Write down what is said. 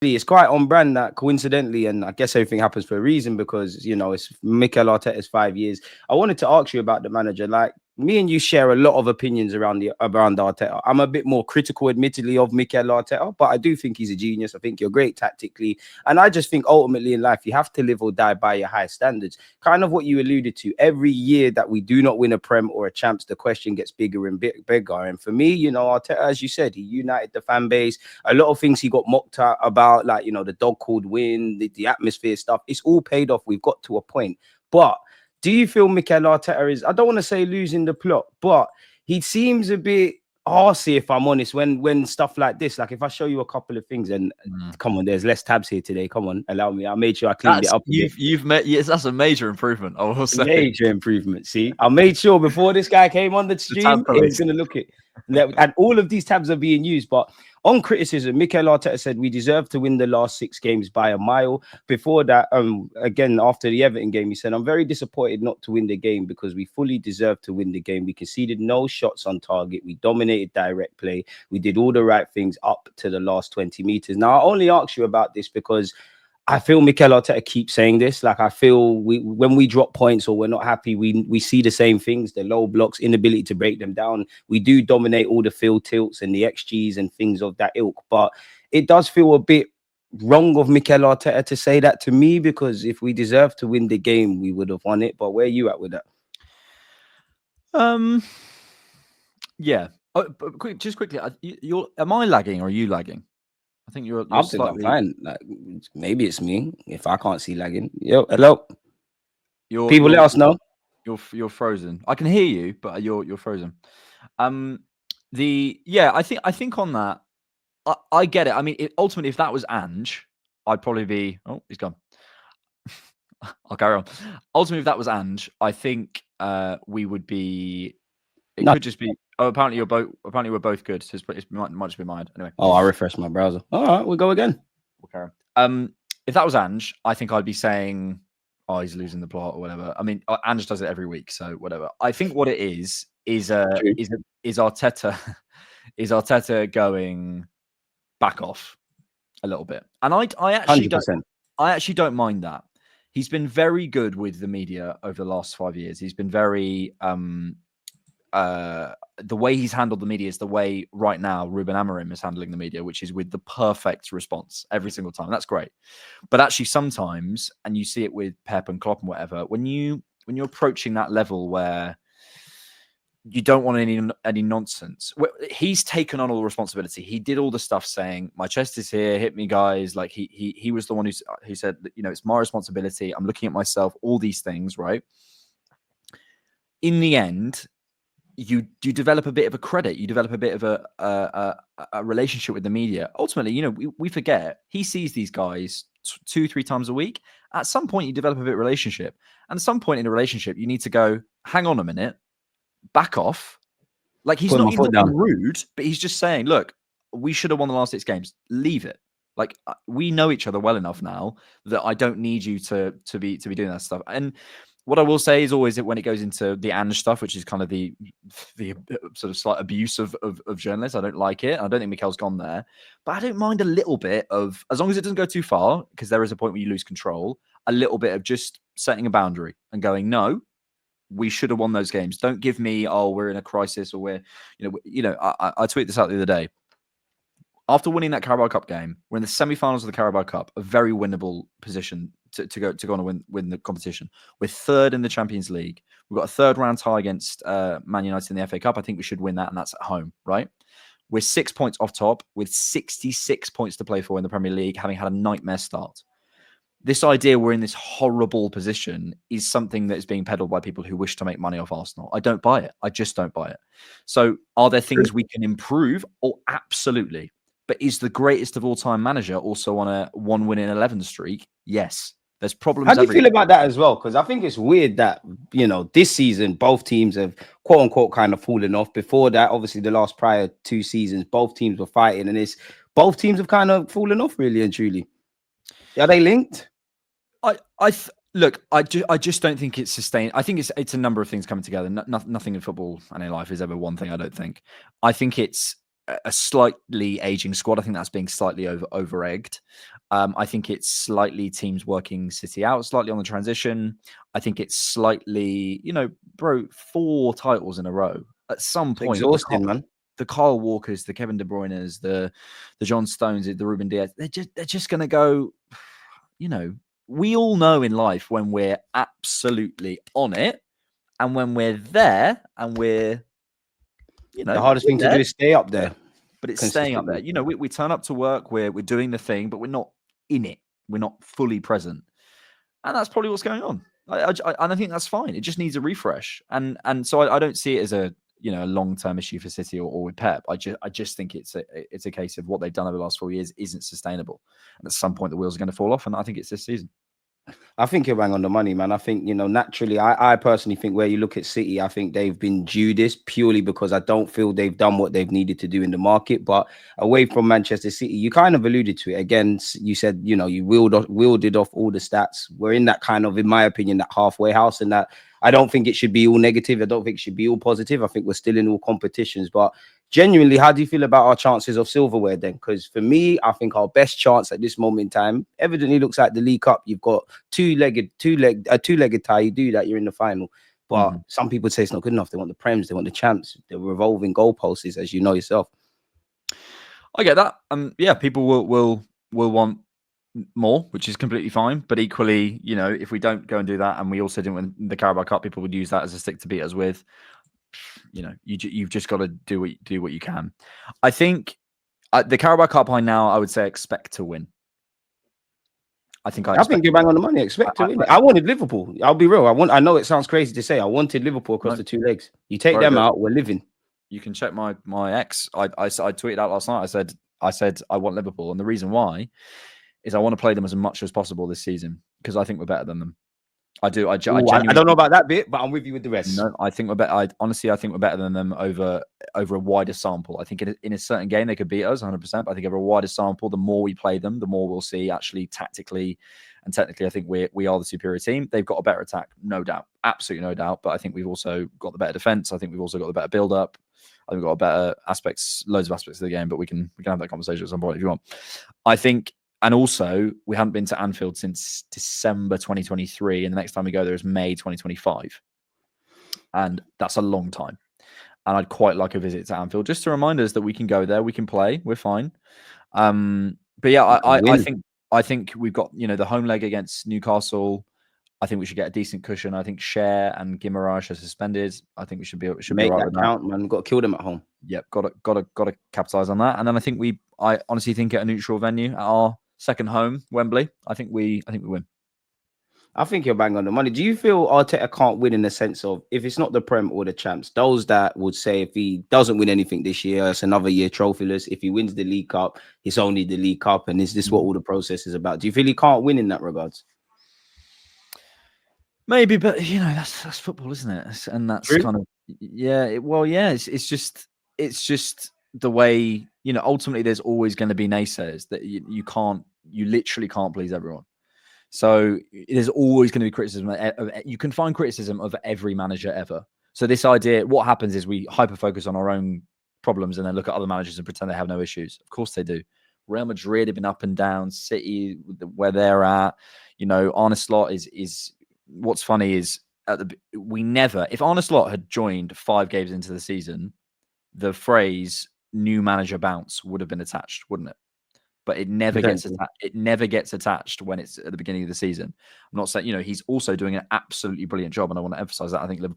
it's quite on brand that coincidentally, and I guess everything happens for a reason because it's Mikel Arteta's 5 years. I wanted to ask you about the manager. Like me and you share a lot of opinions around Arteta. I'm a bit more critical, admittedly, of Mikel Arteta, but I do think he's a genius. I think you're great tactically, and I just think ultimately in life you have to live or die by your high standards. Kind of what you alluded to. Every year that we do not win a Prem or a Champs, the question gets bigger and bigger. And for me, Arteta, as you said, he united the fan base. A lot of things he got mocked at about, like, the dog called win, the atmosphere stuff. It's all paid off. We've got to a point. But do you feel Mikel Arteta is, I don't want to say losing the plot, but he seems a bit arsey, if I'm honest, when stuff like this, like if I show you a couple of things and come on, there's less tabs here today. Come on, allow me. I made sure I cleaned it up. You've met, yes, that's a major improvement. I will say major improvement. See, I made sure before this guy came on the stream, he was going to look at it. And all of these tabs are being used. But on criticism, Mikel Arteta said we deserve to win the last 6 games by a mile. Before that, again, after the Everton game, he said, I'm very disappointed not to win the game because we fully deserved to win the game. We conceded no shots on target. We dominated direct play. We did all the right things up to the last 20 meters. Now, I only ask you about this because I feel Mikel Arteta keeps saying this. Like, I feel when we drop points or we're not happy, we see the same things, the low blocks, inability to break them down. We do dominate all the field tilts and the XGs and things of that ilk. But it does feel a bit wrong of Mikel Arteta to say that to me, because if we deserve to win the game, we would have won it. But where are you at with that? Yeah. Just quickly, am I lagging or are you lagging? I think you're slightly... I'm fine. Like, maybe it's me if I can't see lagging. Yo, hello. People let us know. You're frozen. I can hear you, but you're frozen. I think on that, I get it. I mean, ultimately, if that was Ange, I'd probably be. Oh, he's gone. I'll carry on. Ultimately, if that was Ange, I think we would be. It could just be. Oh, apparently we're both good. So it might just be mine. Anyway. Oh, I refreshed my browser. All right, we'll go again. We'll carry on. If that was Ange, I think I'd be saying, "Oh, he's losing the plot" or whatever. I mean, Ange does it every week, so whatever. I think what it is Arteta is Arteta going back off a little bit, and I actually 100%. don't mind that. He's been very good with the media over the last 5 years. He's been very the way he's handled the media is the way right now Ruben Amorim is handling the media, which is with the perfect response every single time. That's great. But actually sometimes, and you see it with Pep and Klopp and whatever, when you're approaching that level where you don't want any nonsense, he's taken on all the responsibility. He did all the stuff saying, my chest is here, hit me guys. Like he was the one who said, it's my responsibility. I'm looking at myself, all these things, right? In the end, you develop a bit of a credit. You develop a bit of a relationship with the media. Ultimately, we forget he sees these guys 2-3 times a week. At some point, you develop a bit of relationship. And at some point in a relationship, you need to go, hang on a minute, back off. Like he's not rude, but he's just saying, look, we should have won the last 6 games. Leave it. Like we know each other well enough now that I don't need you to be doing that stuff. And what I will say is always that when it goes into the Ange stuff, which is kind of the sort of slight abuse of journalists, I don't like it. I don't think Mikel's gone there, but I don't mind a little bit of, as long as it doesn't go too far, because there is a point where you lose control, a little bit of just setting a boundary and going, no, we should have won those games. Don't give me, oh, we're in a crisis or we're, I tweeted this out the other day. After winning that Carabao Cup game, we're in the semi-finals of the Carabao Cup, a very winnable position to go on and win the competition. We're 3rd in the Champions League. We've got a 3rd round tie against Man United in the FA Cup. I think we should win that, and that's at home, right? We're 6 points off top with 66 points to play for in the Premier League, having had a nightmare start. This idea we're in this horrible position is something that is being peddled by people who wish to make money off Arsenal. I don't buy it. I just don't buy it. So are there things we can improve? Oh, absolutely. But is the greatest of all time manager also on a 1 win in 11 streak? Yes. There's problems. How do you feel about that as well? Because I think it's weird that, this season, both teams have quote unquote kind of fallen off. Before that, obviously the last prior 2 seasons, both teams were fighting, and both teams have kind of fallen off really and truly. Are they linked? Look, I just don't think it's sustained. I think it's a number of things coming together. Nothing in football and in life is ever one thing, I don't think. I think it's a slightly aging squad. I think that's being slightly over-egged. I think it's slightly teams working City out slightly on the transition. I think it's slightly, bro, 4 titles in a row. At some It's point, exhausting, man. the Kyle Walkers, the Kevin De Bruynes, the John Stones, the Ruben Diaz, they're just going to go, we all know in life when we're absolutely on it and when we're there and we're, The hardest thing to do is stay up there. But it's staying up there. We turn up to work, we're doing the thing, but we're not in it. We're not fully present. And that's probably what's going on. And I think that's fine. It just needs a refresh. And so I don't see it as a long-term issue for City or with Pep. I just think it's a case of what they've done over the last 4 years isn't sustainable. And at some point the wheels are going to fall off. And I think it's this season. I think you're bang on the money, man. I think, naturally, I personally think where you look at City, I think they've been due this purely because I don't feel they've done what they've needed to do in the market. But away from Manchester City, you kind of alluded to it. Again, you said, you wielded off all the stats. We're in that kind of, in my opinion, that halfway house, and that I don't think it should be all negative. I don't think it should be all positive. I think we're still in all competitions. But genuinely, how do you feel about our chances of silverware then? Because for me, I think our best chance at this moment in time evidently looks like the League Cup. You've got a two-legged tie. You do that, you're in the final. But some people say it's not good enough. They want the Prems, they want the champs. The revolving goalposts, as you know yourself. I get that. Yeah, people will want more, which is completely fine. But equally, if we don't go and do that, and we also didn't win the Carabao Cup, people would use that as a stick to beat us with. You've just got to do what you can. I think the Carabao Cup I would say expect to win. I think you're bang on the money. Expect to win. I wanted Liverpool. I'll be real. I know it sounds crazy to say. I wanted Liverpool across the 2 legs. You take them out, we're living. You can check my ex. I tweeted out last night. I said I want Liverpool, and the reason why is I want to play them as much as possible this season because I think we're better than them. I do. I don't know about that bit, but I'm with you with the rest. No, I think we're better. Honestly, I think we're better than them over a wider sample. I think in a certain game they could beat us 100%. But I think over a wider sample, the more we play them, the more we'll see actually tactically and technically. I think we are the superior team. They've got a better attack, no doubt, absolutely no doubt. But I think we've also got the better defense. I think we've also got the better build up. I think we've got better aspects, loads of aspects of the game. But we can have that conversation at some point if you want. I think. And also, we haven't been to Anfield since December 2023, and the next time we go there is May 2025. And that's a long time. And I'd quite like a visit to Anfield, just to remind us that we can go there, we can play, we're fine. But yeah, I think we've got the home leg against Newcastle. I think we should get a decent cushion. I think Cher and Guimaraes are suspended. I think we should be make right that count, man. Got to kill them at home. Yep, got to capitalize on that. And then I honestly think at a neutral venue at our second home, Wembley, I think we win. I think you're bang on the money. Do you feel Arteta can't win in the sense of if it's not the Prem or the champs? Those that would say if he doesn't win anything this year, it's another year trophyless. If he wins the League Cup, it's only the League Cup. And is this what all the process is about? Do you feel he can't win in that regards? Maybe, but that's football, isn't it? And that's true. Kind of it's just the way ultimately there's always going to be naysayers that you literally can't please everyone. So there's always going to be criticism. You can find criticism of every manager ever. So this idea, what happens is we hyper focus on our own problems and then look at other managers and pretend they have no issues. Of course they do. Real Madrid have been up and down. City, where they're at, Arne Slot is. What's funny is if Arne Slot had joined 5 games into the season, the phrase "new manager bounce" would have been attached, wouldn't it? But it never gets attached. It never gets attached when it's at the beginning of the season. I'm not saying he's also doing an absolutely brilliant job, and I want to emphasize that. I think Liverpool